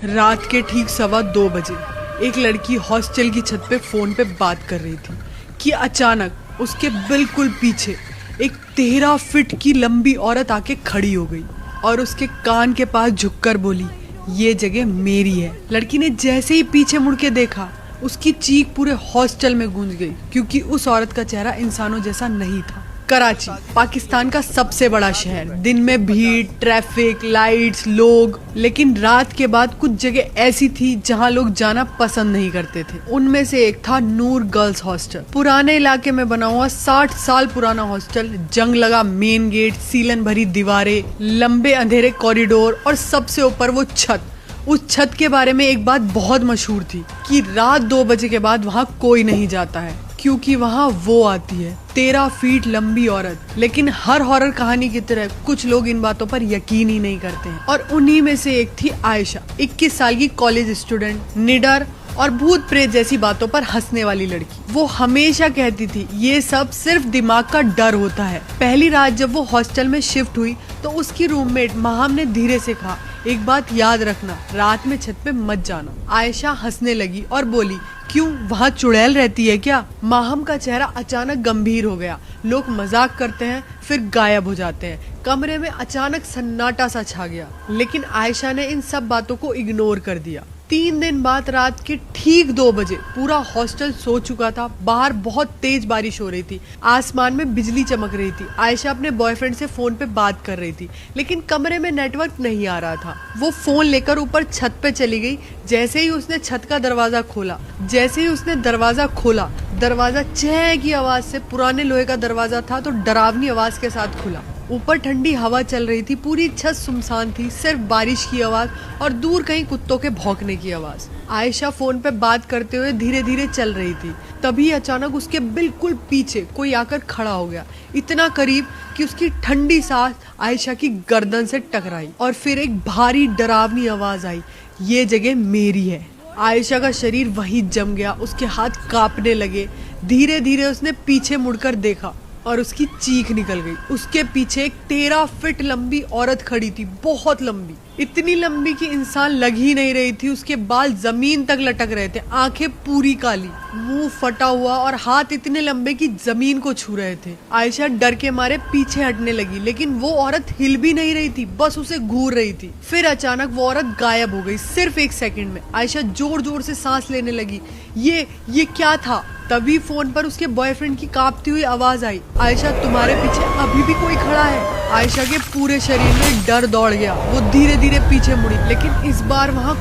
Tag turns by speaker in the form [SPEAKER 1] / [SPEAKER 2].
[SPEAKER 1] रात के ठीक 2:15 बजे एक लड़की हॉस्टल की छत पे फोन पे बात कर रही थी कि अचानक उसके बिल्कुल पीछे एक 13 फीट की लंबी औरत आके खड़ी हो गई और उसके कान के पास झुककर बोली, ये जगह मेरी है। लड़की ने जैसे ही पीछे मुड़ के देखा, उसकी चीख पूरे हॉस्टल में गूंज गई, क्योंकि उस औरत का चेहरा इंसानों जैसा नहीं था। कराची पाकिस्तान का सबसे बड़ा शहर, दिन में भीड़, ट्रैफिक, लाइट्स, लोग, लेकिन रात के बाद कुछ जगह ऐसी थी जहां लोग जाना पसंद नहीं करते थे। उनमें से एक था नूर गर्ल्स हॉस्टल। पुराने इलाके में बना हुआ 60 साल पुराना हॉस्टल, जंग लगा मेन गेट, सीलन भरी दीवारें, लंबे अंधेरे कॉरिडोर और सबसे ऊपर वो छत। उस छत के बारे में एक बात बहुत मशहूर थी कि रात 2 बजे के बाद वहाँ कोई नहीं जाता है, क्योंकि वहाँ वो आती है 13 फीट लंबी औरत। लेकिन हर हॉरर कहानी की तरह कुछ लोग इन बातों पर यकीन ही नहीं करते हैं, और उन्हीं में से एक थी आयशा, 21 साल की कॉलेज स्टूडेंट, निडर और भूत प्रेत जैसी बातों पर हंसने वाली लड़की। वो हमेशा कहती थी ये सब सिर्फ दिमाग का डर होता है। पहली रात जब वो हॉस्टल में शिफ्ट हुई तो उसकी रूममेट माहम ने धीरे से कहा, एक बात याद रखना, रात में छत पे मत जाना। आयशा हंसने लगी और बोली, क्यों, वहाँ चुड़ैल रहती है क्या? माहम का चेहरा अचानक गंभीर हो गया। लोग मजाक करते हैं फिर गायब हो जाते हैं। कमरे में अचानक सन्नाटा सा छा गया, लेकिन आयशा ने इन सब बातों को इग्नोर कर दिया। 3 दिन बाद रात के ठीक 2 बजे पूरा हॉस्टल सो चुका था। बाहर बहुत तेज बारिश हो रही थी, आसमान में बिजली चमक रही थी। आयशा अपने बॉयफ्रेंड से फोन पे बात कर रही थी, लेकिन कमरे में नेटवर्क नहीं आ रहा था। वो फोन लेकर ऊपर छत पे चली गई। जैसे ही उसने छत का दरवाजा खोला, दरवाजा चह की आवाज से, पुराने लोहे का दरवाजा था तो डरावनी आवाज के साथ खुला। ऊपर ठंडी हवा चल रही थी, पूरी छत सुनसान थी, सिर्फ बारिश की आवाज और दूर कहीं कुत्तों के भौंकने की आवाज। आयशा फोन पे बात करते हुए धीरे धीरे चल रही थी। तभी अचानक उसके बिल्कुल पीछे कोई आकर खड़ा हो गया, इतना करीब कि उसकी ठंडी सांस आयशा की गर्दन से टकराई, और फिर एक भारी डरावनी आवाज आई, ये जगह मेरी है। आयशा का शरीर वहीं जम गया, उसके हाथ कांपने लगे। धीरे धीरे उसने पीछे मुड़कर देखा और उसकी चीख निकल गई। उसके पीछे एक 13 फीट लंबी औरत खड़ी थी, बहुत लंबी, इतनी लंबी कि इंसान लग ही नहीं रही थी। उसके बाल जमीन तक लटक रहे थे, आंखें पूरी काली, मुंह फटा हुआ और हाथ इतने लंबे कि जमीन को छू रहे थे। आयशा डर के मारे पीछे हटने लगी, लेकिन वो औरत हिल भी नहीं रही थी, बस उसे घूर रही थी। फिर अचानक वो औरत गायब हो गई, सिर्फ 1 सेकंड में। आयशा जोर जोर से सांस लेने लगी। ये क्या था? तभी फोन पर उसके बॉयफ्रेंड की कांपती हुई आवाज आई, आयशा तुम्हारे पीछे अभी भी कोई खड़ा है। आयशा के पूरे शरीर में डर दौड़ गया। वो धीरे धीरे पीछे मुड़ी, लेकिन इस बार वहाँ